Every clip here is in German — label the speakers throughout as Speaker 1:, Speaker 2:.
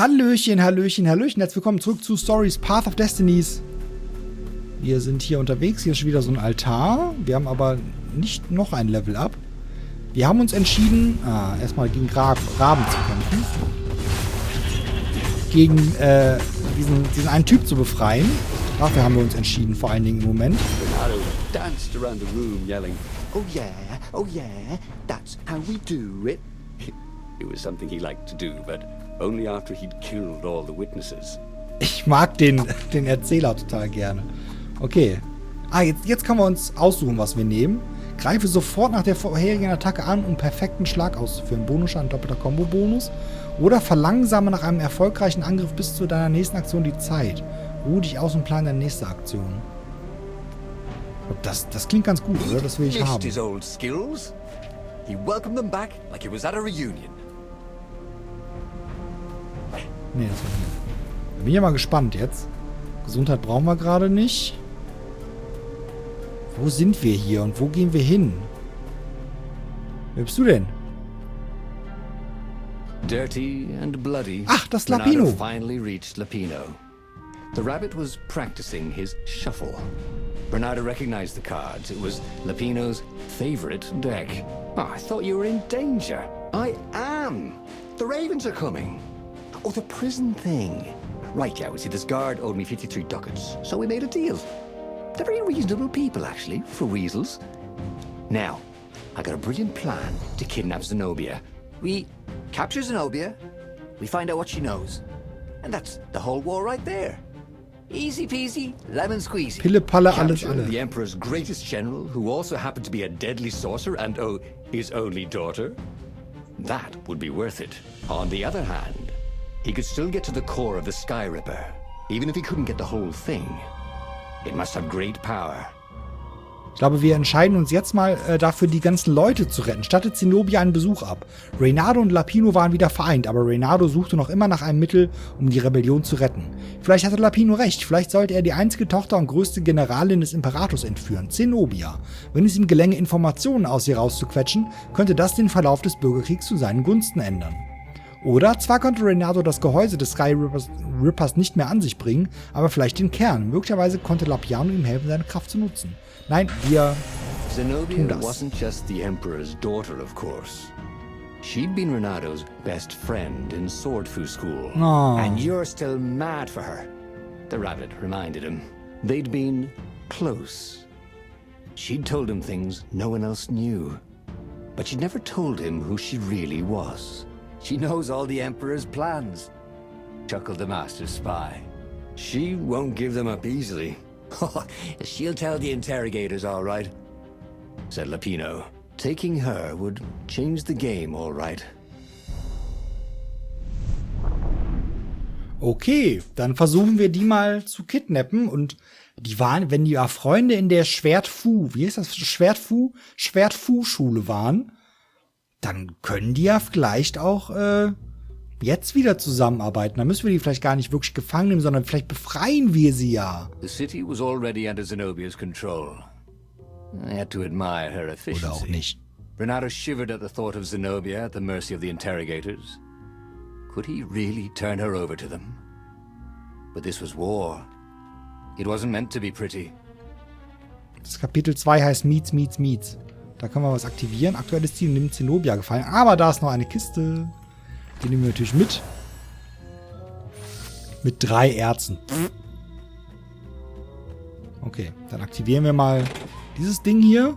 Speaker 1: Hallöchen, Hallöchen, Hallöchen. Herzlich willkommen zurück zu Stories, Path of Destinies. Wir sind hier unterwegs. Hier ist schon wieder so ein Altar. Wir haben aber nicht noch ein Level up. Wir haben uns entschieden, erstmal gegen Raben zu kämpfen. Gegen diesen einen Typ zu befreien. Dafür haben wir uns entschieden, vor allen Dingen im Moment.
Speaker 2: Reynardo danced around the room yelling, oh yeah, that's how we do it. It was something he liked to do, but only after he'd killed all the witnesses.
Speaker 1: Ich mag den Erzähler total gerne. Okay. Jetzt können wir uns aussuchen, was wir nehmen. Greife sofort nach der vorherigen Attacke an, um perfekten Schlag auszuführen. Bonusschaden, doppelter Kombo-Bonus. Oder verlangsame nach einem erfolgreichen Angriff bis zu deiner nächsten Aktion die Zeit. Ruhe dich aus und plane deine nächste Aktion. Das klingt ganz gut, oder? Das will ich haben.
Speaker 2: His old skills. He welcomed them back like he was at a reunion.
Speaker 1: Nee, das war nicht. Bin ja mal gespannt jetzt. Gesundheit brauchen wir gerade nicht. Wo sind wir hier und wo gehen wir hin? Wer bist du denn?
Speaker 2: Dirty and bloody.
Speaker 1: Ach, das Lapino.
Speaker 2: Reynardo finally reached Lapino. The rabbit was practicing his shuffle. Reynardo recognized the cards. It was Lapino's favorite deck. Oh, I thought you were in danger. I am. The ravens are coming. Oh, the prison thing. Right, yeah, see, this guard owed me 53 ducats, so we made a deal. They're very reasonable people, actually, for weasels. Now, I got a brilliant plan to kidnap Zenobia. We capture Zenobia, we find out what she knows, and that's the whole war right there. Easy peasy, lemon squeezy.
Speaker 1: Pille, Palle, alles,
Speaker 2: Capture
Speaker 1: alles.
Speaker 2: the Emperor's greatest general, who also happened to be a deadly sorcerer and, oh, his only daughter. That would be worth it. On the other hand, he could still get to the core of the Sky Ripper, even if he couldn't get the whole thing. It must have great power.
Speaker 1: Ich glaube, wir entscheiden uns jetzt mal dafür, die ganzen Leute zu retten. Stattet Zenobia einen Besuch ab. Reynardo und Lapino waren wieder vereint, aber Reynardo suchte noch immer nach einem Mittel, um die Rebellion zu retten. Vielleicht hatte Lapino recht. Vielleicht sollte er die einzige Tochter und größte Generalin des Imperators entführen, Zenobia. Wenn es ihm gelänge, Informationen aus ihr rauszuquetschen, könnte das den Verlauf des Bürgerkriegs zu seinen Gunsten ändern. Oder zwar konnte Reynardo das Gehäuse des Sky Rippers nicht mehr an sich bringen, aber vielleicht den Kern. Möglicherweise konnte Lapino ihm helfen, seine Kraft zu nutzen. Nein, wir tun das.
Speaker 2: Zenobia wasn't just the Emperor's daughter, of course. She'd been Reynardo's best friend in Swordfu school.
Speaker 1: Oh.
Speaker 2: And you're still mad for her. The rabbit reminded him. They'd been close. She'd told him things no one else knew. But she'd never told him who she really was. She knows all the Emperor's plans, chuckled the Master Spy. She won't give them up easily. She'll tell the interrogators, all right, said Lapino. Taking her would change the game, all right.
Speaker 1: Okay, dann versuchen wir die mal zu kidnappen und die waren, wenn die ja Freunde in der wie ist das, Schwertfu-Schule waren, dann können die ja vielleicht auch jetzt wieder zusammenarbeiten. Dann müssen wir die vielleicht gar nicht wirklich gefangen nehmen, sondern vielleicht befreien wir sie ja.
Speaker 2: The city was already under Zenobia's control. I had to admire her efficiency.
Speaker 1: Oder auch nicht.
Speaker 2: Reynardo shivered at the thought of Zenobia at the mercy of the interrogators. Could he really turn her over to them? But this was war. It wasn't meant to be pretty.
Speaker 1: Das Kapitel 2 heißt Meets. Da können wir was aktivieren. Aktuelles Ziel nimmt Zenobia gefallen. Aber da ist noch eine Kiste. Die nehmen wir natürlich mit. Mit 3 Erzen. Okay, dann aktivieren wir mal dieses Ding hier.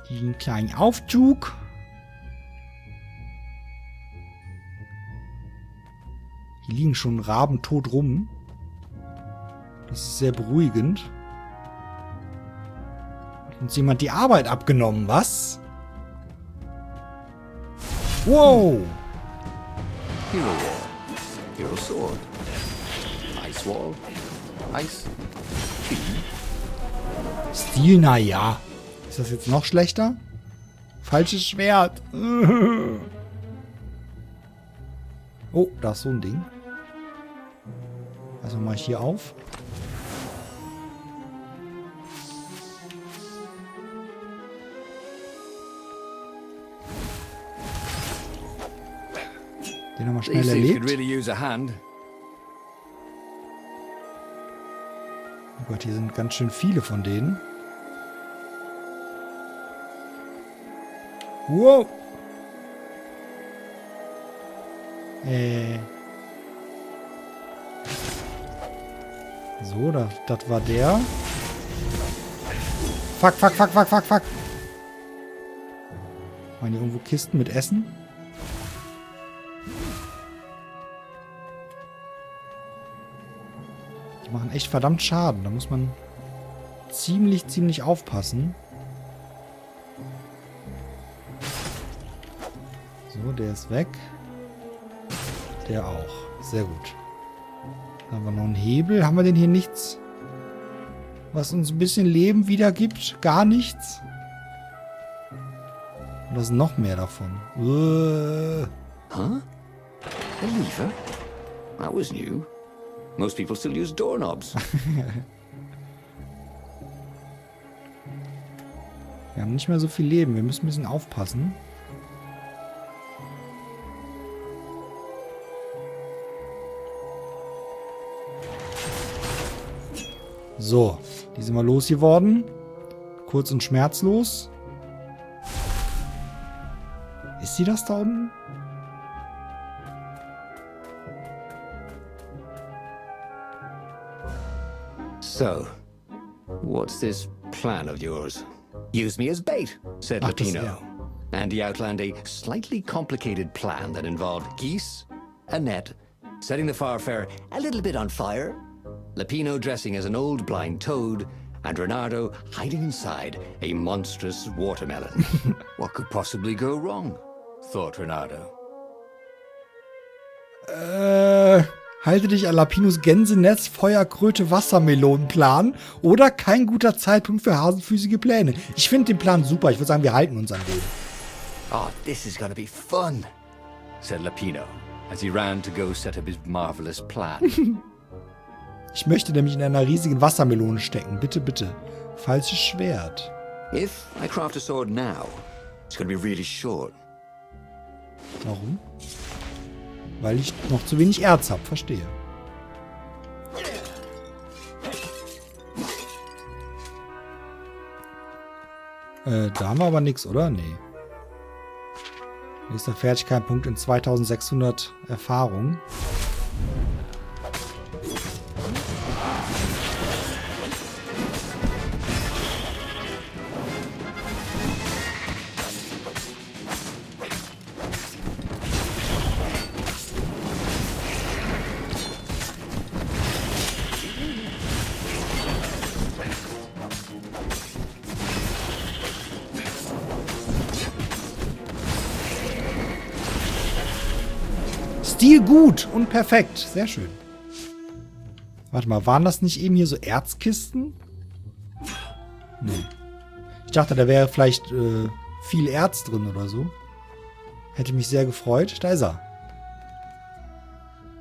Speaker 1: Diesen kleinen Aufzug. Hier liegen schon Raben tot rum. Das ist sehr beruhigend. Hat uns jemand die Arbeit abgenommen, was? Wow!
Speaker 2: Hero Wall. Hero Sword. Ice Wall. Ice. Key.
Speaker 1: Stil, naja. Ist das jetzt noch schlechter? Falsches Schwert. Oh, da ist so ein Ding. Also mache ich hier auf. Den haben wir schnell
Speaker 2: These things could
Speaker 1: erlebt.
Speaker 2: really use a hand.
Speaker 1: Oh Gott, hier sind ganz schön viele von denen. Wow! So, das war der. Fuck. Waren hier irgendwo Kisten mit Essen? Die machen echt verdammt Schaden. Da muss man ziemlich aufpassen. So, der ist weg. Der auch. Sehr gut. Dann haben wir noch einen Hebel. Haben wir denn hier nichts, was uns ein bisschen Leben wiedergibt? Gar nichts? Oder ist noch mehr davon?
Speaker 2: Huh? A lever? That was new. Most people still use doorknobs.
Speaker 1: Wir haben nicht mehr so viel Leben. Wir müssen ein bisschen aufpassen. So, die sind wir losgeworden. Kurz und schmerzlos. Ist sie das da unten?
Speaker 2: So, what's this plan of yours? Use me as bait, said
Speaker 1: Ach, das,
Speaker 2: Lapino.
Speaker 1: ja.
Speaker 2: And he outlined a slightly complicated plan that involved geese, a net, setting the Farfarer a little bit on fire, Lapino dressing as an old blind toad, and Reynardo hiding inside a monstrous watermelon. What could possibly go wrong? Thought Reynardo.
Speaker 1: Halte dich an Lapinos Gänsenetz, Feuerkröte, Wassermelonenplan oder kein guter Zeitpunkt für hasenfüßige Pläne. Ich finde den Plan super. Ich würde sagen, wir halten uns an den.
Speaker 2: Oh, this is gonna be fun, said Lapino, as he ran to go set up his marvelous plan.
Speaker 1: Ich möchte nämlich in einer riesigen Wassermelone stecken. Bitte, bitte. Falsches Schwert.
Speaker 2: If I craft a sword now, it's gonna be really short.
Speaker 1: Warum? Weil ich noch zu wenig Erz habe. Verstehe. Da haben wir aber nichts, oder? Nee. Nächster Fertigkeitspunkt in 2600 Erfahrung. Stil gut und perfekt. Sehr schön. Warte mal, waren das nicht eben hier so Erzkisten? Nee. Ich dachte, da wäre vielleicht viel Erz drin oder so. Hätte mich sehr gefreut. Da ist er.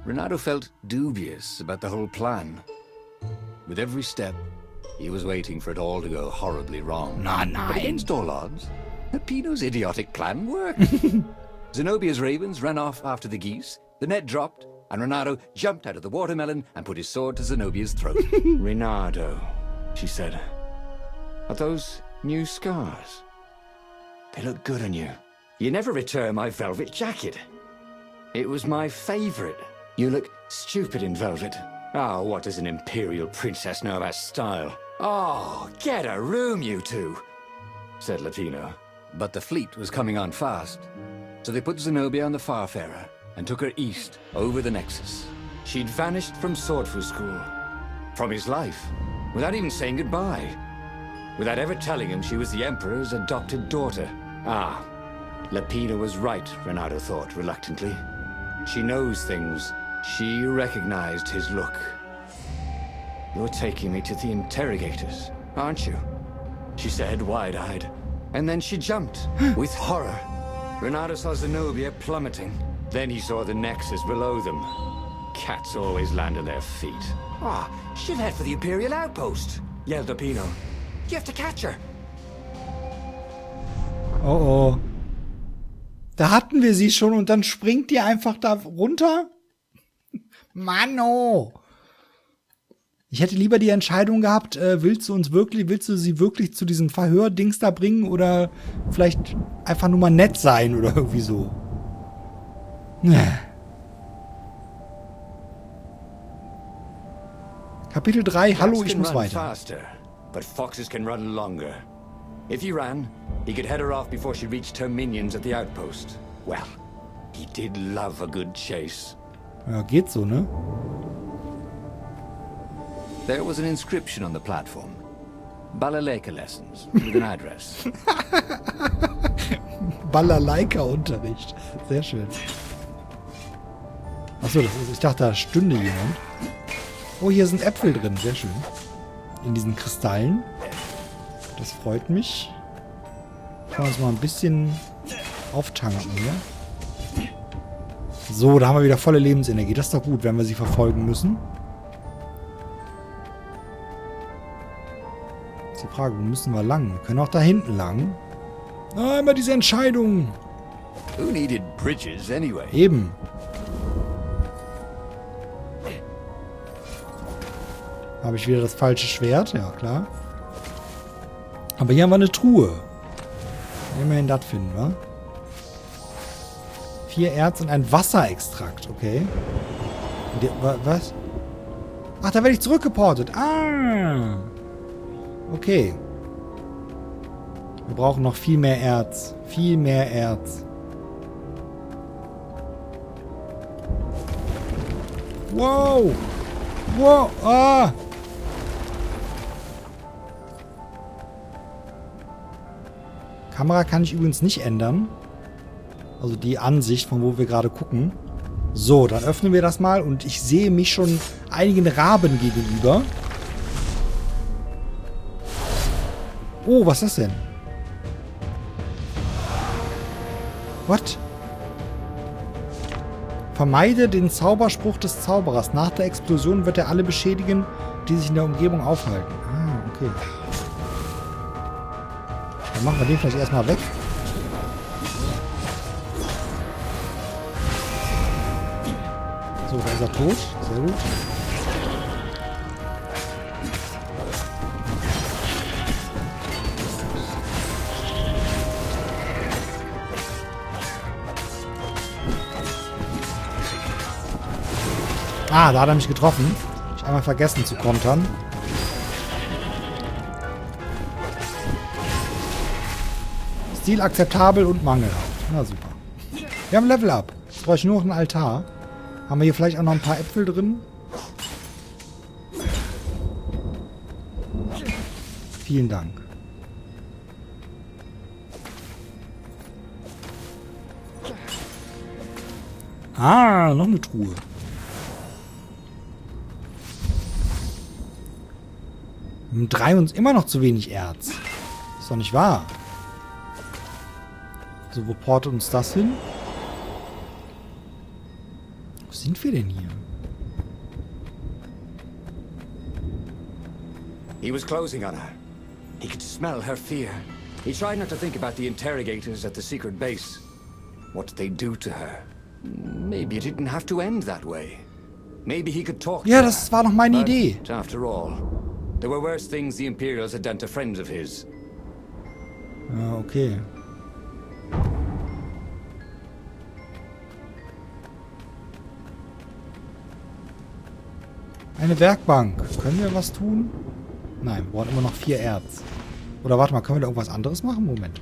Speaker 2: Reynardo felt dubious about the whole plan. With every step, he was waiting for it all to go horribly wrong.
Speaker 1: Na,
Speaker 2: But
Speaker 1: nein.
Speaker 2: against all odds, Lapino's idiotic plan worked. Zenobia's ravens ran off after the geese, the net dropped, and Reynardo jumped out of the watermelon and put his sword to Zenobia's throat. Reynardo, she said, are those new scars? They look good on you. You never returned my velvet jacket. It was my favorite. You look stupid in velvet. Oh, what does an imperial princess know about style? Oh, get a room, you two, said Lapino. But the fleet was coming on fast. So they put Zenobia on the Farfarer and took her east, over the Nexus. She'd vanished from Swordfu School, from his life, without even saying goodbye, without ever telling him she was the Emperor's adopted daughter. Ah, Lapino was right, Reynardo thought reluctantly. She knows things. She recognized his look. You're taking me to the interrogators, aren't you? She said, wide-eyed. And then she jumped, with horror. Reynardo saw Zenobia plummeting. Then he saw the Nexus below them. Cats always land on their feet. Ah, she'll head for the Imperial outpost, yelled Lapino. You have to catch her.
Speaker 1: Oh oh. Da hatten wir sie schon und dann springt die einfach da runter? Mano! Ich hätte lieber die Entscheidung gehabt, willst du sie wirklich zu diesem Verhör-Dings da bringen oder vielleicht einfach nur mal nett sein oder irgendwie so. Kapitel 3, hallo, ich muss weiter.
Speaker 2: Faster, but foxes can run longer. If he ran, he could head her off before she reached her minions at the outpost. Well, he did love a good chase.
Speaker 1: Ja, geht so, ne?
Speaker 2: There was an inscription on the platform. Balalaika lessons with an address.
Speaker 1: Balalaika-Unterricht. Sehr schön. Achso, ich dachte, da stünde jemand. Oh, hier sind Äpfel drin. Sehr schön. In diesen Kristallen. Das freut mich. Können wir uns mal ein bisschen auftanken hier. So, da haben wir wieder volle Lebensenergie. Das ist doch gut, wenn wir sie verfolgen müssen. Ist die Frage, wo müssen wir lang? Wir können auch da hinten lang. Ah, immer diese Entscheidung.
Speaker 2: Who needed bridges anyway?
Speaker 1: Eben. Habe ich wieder das falsche Schwert? Ja, klar. Aber hier haben wir eine Truhe. Immerhin das finden wir. 4 Erz und ein Wasserextrakt, okay. Was? Ach, da werde ich zurückgeportet. Ah. Okay. Wir brauchen noch viel mehr Erz. Viel mehr Erz. Wow. Wow. Ah. Kamera kann ich übrigens nicht ändern. Also die Ansicht, von wo wir gerade gucken. So, dann öffnen wir das mal und ich sehe mich schon einigen Raben gegenüber. Oh, was ist das denn? What? Vermeide den Zauberspruch des Zauberers. Nach der Explosion wird er alle beschädigen, die sich in der Umgebung aufhalten. Ah, okay. Dann machen wir den vielleicht erstmal weg. So, da ist er tot. Sehr gut. Ah, da hat er mich getroffen. Hab ich einmal vergessen zu kontern. Stil akzeptabel und mangelhaft. Na super. Wir haben Level Up. Jetzt brauche ich nur noch einen Altar. Haben wir hier vielleicht auch noch ein paar Äpfel drin? Vielen Dank. Ah, noch eine Truhe. Wir haben 3 und immer noch zu wenig Erz. Ist doch nicht wahr. So, wo portet uns das hin? Wo sind wir denn hier?
Speaker 2: He was closing on her. He could smell her fear. He tried not to think about the interrogators at the secret base. What they do to her. Maybe it didn't have to end that way. Maybe he could talk to her.
Speaker 1: Ja, das war doch meine Idee.
Speaker 2: But after all, there were worse things the Imperials had done to friends of his.
Speaker 1: Ja, okay. Eine Werkbank. Können wir was tun? Nein, wir brauchen immer noch 4 Erz. Oder warte mal, können wir da irgendwas anderes machen? Moment.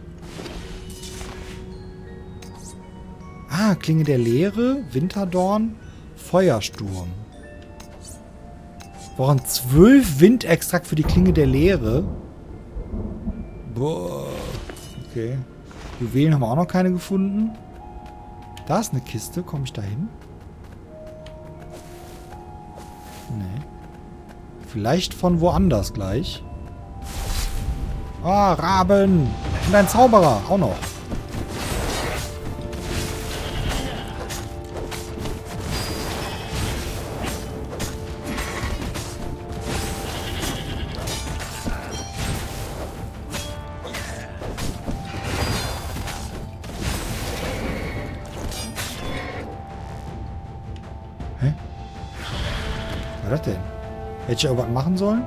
Speaker 1: Ah, Klinge der Leere, Winterdorn, Feuersturm. Wir brauchen 12 Windextrakt für die Klinge der Leere. Boah. Okay. Juwelen haben wir auch noch keine gefunden. Da ist eine Kiste. Komme ich da hin? Nee. Vielleicht von woanders gleich. Ah, Raben. Und ein Zauberer. Auch noch. Hä? Was war das denn? Hätte ich irgendwas machen sollen?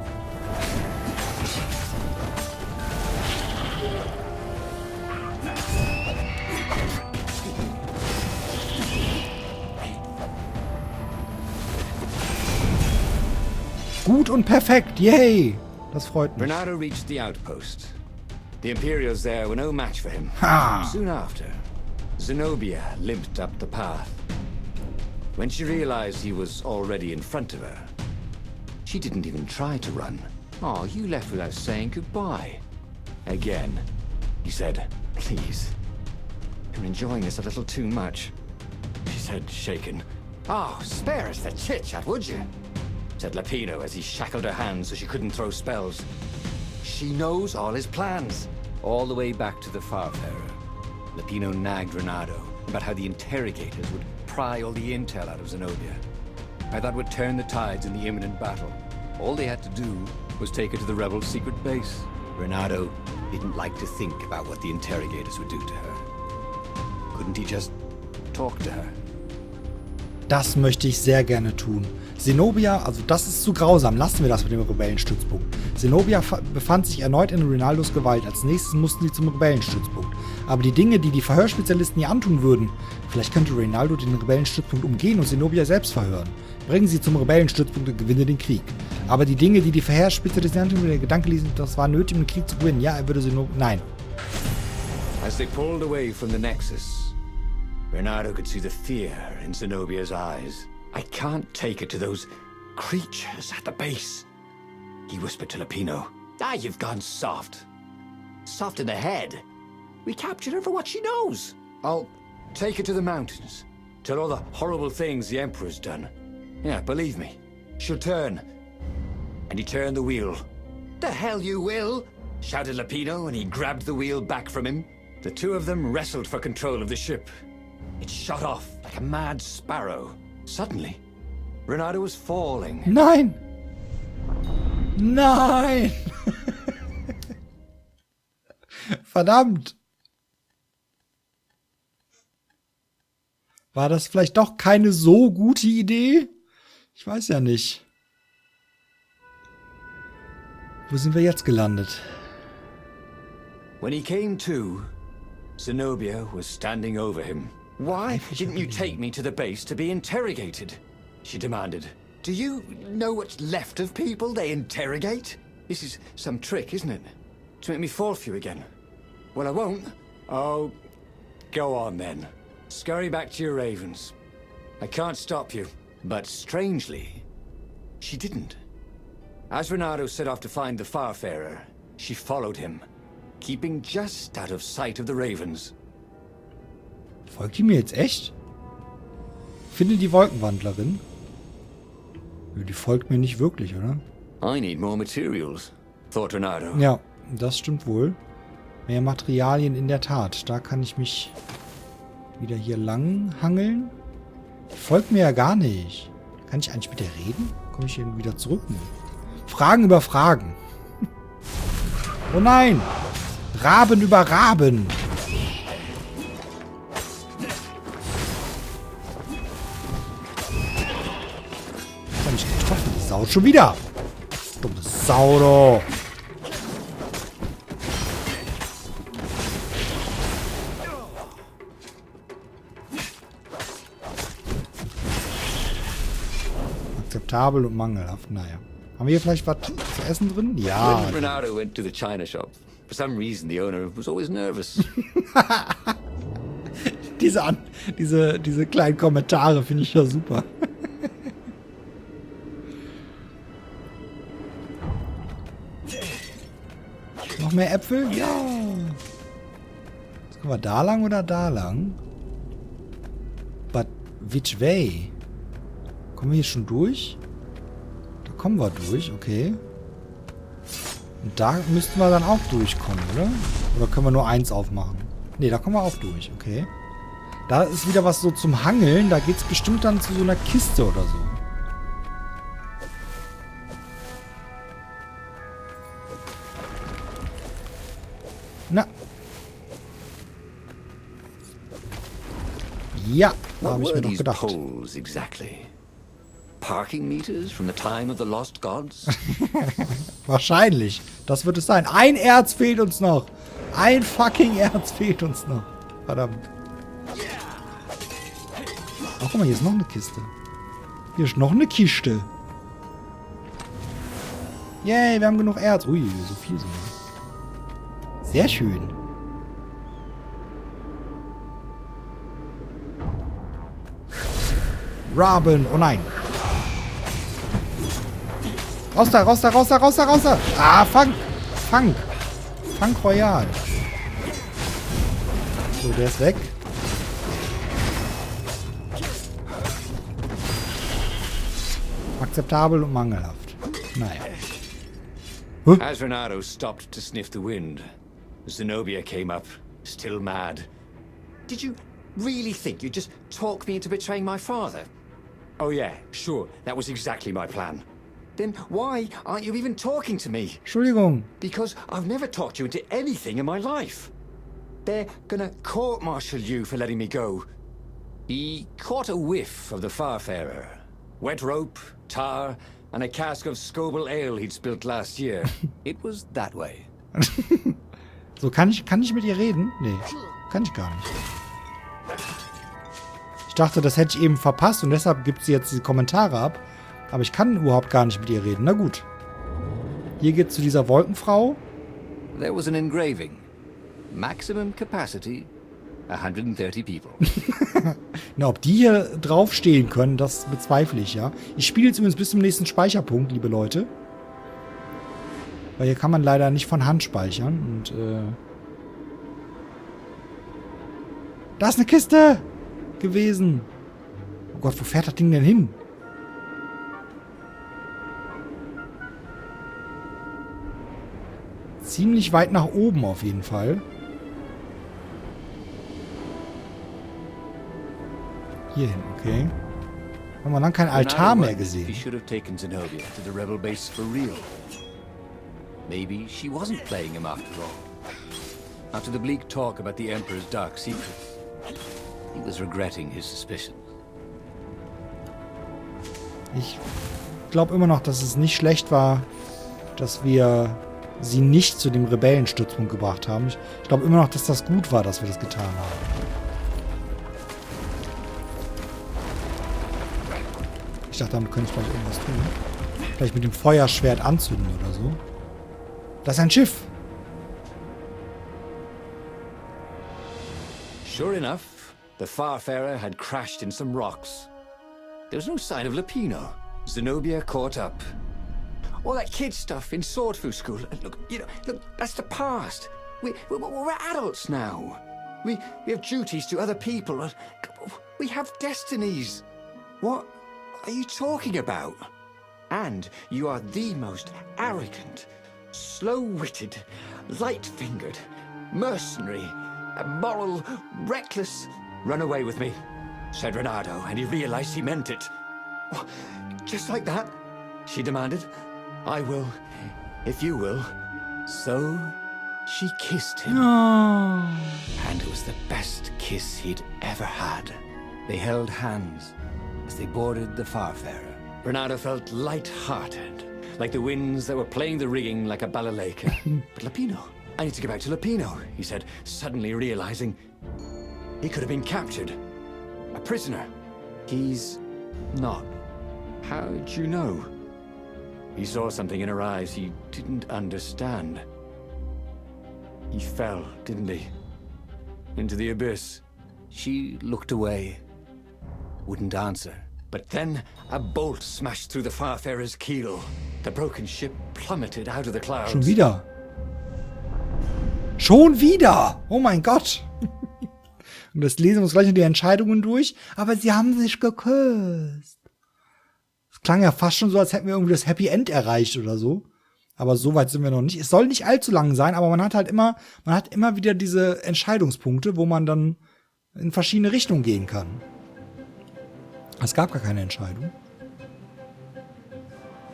Speaker 1: Gut und perfekt, yay! Das freut mich.
Speaker 2: Reynardo reached the outpost. The Imperials there were no match for him.
Speaker 1: Ha!
Speaker 2: Soon after, Zenobia limped up the path. When she realized he was already in front of her, she didn't even try to run. Oh, you left without saying goodbye. Again, he said, please. You're enjoying this a little too much. She said, shaken. Oh, spare us the chit-chat, would you? Said Lapino as he shackled her hands so she couldn't throw spells. She knows all his plans. All the way back to the Farfarer, Lapino nagged Reynardo about how the interrogators would pry all the intel out of Zenobia. How that would turn the tides in the imminent battle. All they had to do was take her to the rebels' secret base. Reynardo didn't like to think about what the interrogators would do to her. Couldn't he just talk to her?
Speaker 1: Das möchte ich sehr gerne tun. Zenobia, also das ist zu grausam. Lassen wir das mit dem Rebellenstützpunkt. Zenobia befand sich erneut in Reynaldos Gewalt. Als nächstes mussten sie zum Rebellenstützpunkt. Aber die Dinge, die die Verhörspezialisten ihr antun würden, vielleicht könnte Reynaldo den Rebellenstützpunkt umgehen und Zenobia selbst verhören. Bringen sie zum Rebellenstützpunkt und gewinne den Krieg. Aber die Dinge, die die Verhörspezialisten antun, der Gedanke ließen, das war nötig, um den Krieg zu gewinnen. Ja, er würde Zenobia... Nein.
Speaker 2: As they pulled away from the Nexus, Reynardo could see the fear in Zenobia's eyes. I can't take her to those creatures at the base, he whispered to Lapino. Ah, you've gone soft. Soft in the head. We captured her for what she knows. I'll take her to the mountains. Tell all the horrible things the Emperor's done. Yeah, believe me. She'll turn. And he turned the wheel. The hell you will, shouted Lapino, and he grabbed the wheel back from him. The two of them wrestled for control of the ship. It shot off like a mad sparrow. Suddenly, Reynardo was falling.
Speaker 1: Nein! Nein! Verdammt! War das vielleicht doch keine so gute Idee? Ich weiß ja nicht. Wo sind wir jetzt gelandet?
Speaker 2: When he came to, Zenobia was standing over him. Why didn't you take me to the base to be interrogated? She demanded. Do you know what's left of people they interrogate? This is some trick, isn't it? To make me fall for you again. Well, I won't. Oh, go on then. Scurry back to your ravens. I can't stop you. But strangely, she didn't. As Reynardo set off to find the Farfarer, she followed him, keeping just out of sight of the ravens.
Speaker 1: Folgt die mir jetzt echt? Finde die Wolkenwandlerin. Die folgt mir nicht wirklich, oder?
Speaker 2: I need more materials, thought Reynardo.
Speaker 1: Ja, das stimmt wohl. Mehr Materialien in der Tat. Da kann ich mich wieder hier lang hangeln. Die folgt mir ja gar nicht. Kann ich eigentlich mit der reden? Komme ich hier wieder zurück? Nee. Fragen über Fragen. Oh nein! Raben über Raben. Die Sau schon wieder. Dumme Sau, doch. Akzeptabel und mangelhaft. Naja. Haben wir hier vielleicht was zu essen drin? Ja.
Speaker 2: When Reynardo went to the china shop, for some reason the owner was always nervous.
Speaker 1: diese kleinen Kommentare finde ich ja super. Noch mehr Äpfel? Ja. Jetzt kommen wir da lang oder da lang? But which way? Kommen wir hier schon durch? Da kommen wir durch, okay. Und da müssten wir dann auch durchkommen, oder? Oder können wir nur eins aufmachen? Ne, da kommen wir auch durch, okay. Da ist wieder was so zum Hangeln. Da geht es bestimmt dann zu so einer Kiste oder so. Na. Ja, da habe ich mir doch gedacht.
Speaker 2: Exactly? parking meters from the time of the lost gods?
Speaker 1: Wahrscheinlich. Das wird es sein. Ein Erz fehlt uns noch. Ein fucking Erz fehlt uns noch. Verdammt. Oh, guck mal, hier ist noch eine Kiste. Hier ist noch eine Kiste. Yay, wir haben genug Erz. Ui, so viel sogar. Sehr schön. Robin. Oh nein. Raus da, raus da, raus da, raus da, raus da. Ah, Fang. Fang. Fang Royal. So, der ist weg. Akzeptabel und mangelhaft. Naja. Huh?
Speaker 2: As Reynardo stopped to sniff the wind, Zenobia came up, still mad. Did you really think you'd just talk me into betraying my father? Oh yeah, sure, that was exactly my plan. Then why aren't you even talking to me?
Speaker 1: Entschuldigung.
Speaker 2: Because I've never talked you into anything in my life. They're gonna court-martial you for letting me go. He caught a whiff of the Farfarer. Wet rope, tar, and a cask of Scoble ale he'd spilt last year. It was that way.
Speaker 1: So, kann ich mit ihr reden? Nee, kann ich gar nicht. Ich dachte, das hätte ich eben verpasst und deshalb gibt sie jetzt die Kommentare ab. Aber ich kann überhaupt gar nicht mit ihr reden. Na gut. Hier geht's zu dieser Wolkenfrau.
Speaker 2: There was an engraving. Maximum capacity, 130 people.
Speaker 1: Na, ob die hier draufstehen können, das bezweifle ich, ja. Ich spiele jetzt übrigens bis zum nächsten Speicherpunkt, liebe Leute. Weil hier kann man leider nicht von Hand speichern. Und, da ist eine Kiste gewesen. Oh Gott, wo fährt das Ding denn hin? Ziemlich weit nach oben auf jeden Fall. Hier hin, okay. Haben wir dann kein Altar mehr gesehen.
Speaker 2: He should have taken Zenobia to the rebel base for real. Maybe she wasn't playing him after all. After the bleak talk about the Emperor's dark secrets, he was regretting his suspicions.
Speaker 1: Ich glaube immer noch, dass es nicht schlecht war, dass wir sie nicht zu dem Rebellenstützpunkt gebracht haben. Ich glaube immer noch, dass das gut war, dass wir das getan haben. Ich dachte, damit könnte ich vielleicht irgendwas tun. Vielleicht mit dem Feuerschwert anzünden oder so. Das ist ein Schiff.
Speaker 2: Sure enough, the Farfarer had crashed in some rocks. There was no sign of Lapino. Zenobia caught up. All that kid stuff in Swordfu School. Look, that's the past. We're adults now. We have duties to other people. We have destinies. What are you talking about? And you are the most arrogant, slow-witted, light-fingered, mercenary, immoral, reckless. Run away with me, said Reynardo, and he realized he meant it. Oh, just like that, she demanded. I will, if you will. So she kissed him.
Speaker 1: Oh.
Speaker 2: And it was the best kiss he'd ever had. They held hands as they boarded the Farfarer. Reynardo felt light-hearted, like the winds that were playing the rigging like a balalaika. But Lapino, I need to get back to Lapino, he said, suddenly realizing he could have been captured. A prisoner. He's not. How'd you know? He saw something in her eyes he didn't understand. He fell, didn't he? Into the abyss. She looked away, wouldn't answer. But then a bolt smashed through the Farfarer's keel. The broken ship plummeted out of the clouds.
Speaker 1: Schon wieder. Schon wieder! Oh mein Gott! Und das lesen wir uns gleich noch die Entscheidungen durch. Aber sie haben sich geküsst. Es klang ja fast schon so, als hätten wir irgendwie das Happy End erreicht oder so. Aber so weit sind wir noch nicht. Es soll nicht allzu lang sein, aber man hat immer wieder diese Entscheidungspunkte, wo man dann in verschiedene Richtungen gehen kann. Es gab gar keine Entscheidung.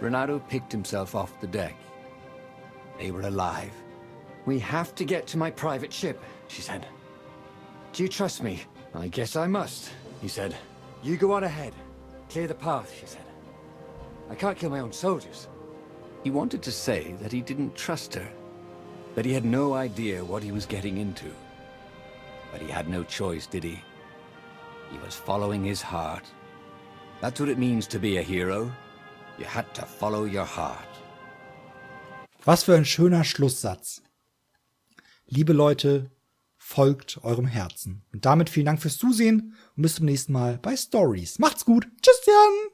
Speaker 2: Reynardo picked himself off the deck. They were alive. We have to get to my private ship, she said. Do you trust me? I guess I must, he said. You go on ahead. Clear the path, she said.
Speaker 3: I can't kill my own soldiers.
Speaker 2: He wanted to say that he didn't trust her, that he had no idea what he was getting into. But he had no choice, did he? He was following his heart. That's what it means to be a hero. You had to follow your heart.
Speaker 1: Was für ein schöner Schlusssatz. Liebe Leute, folgt eurem Herzen. Und damit vielen Dank fürs Zusehen und bis zum nächsten Mal bei Stories. Macht's gut. Tschüss, Jan!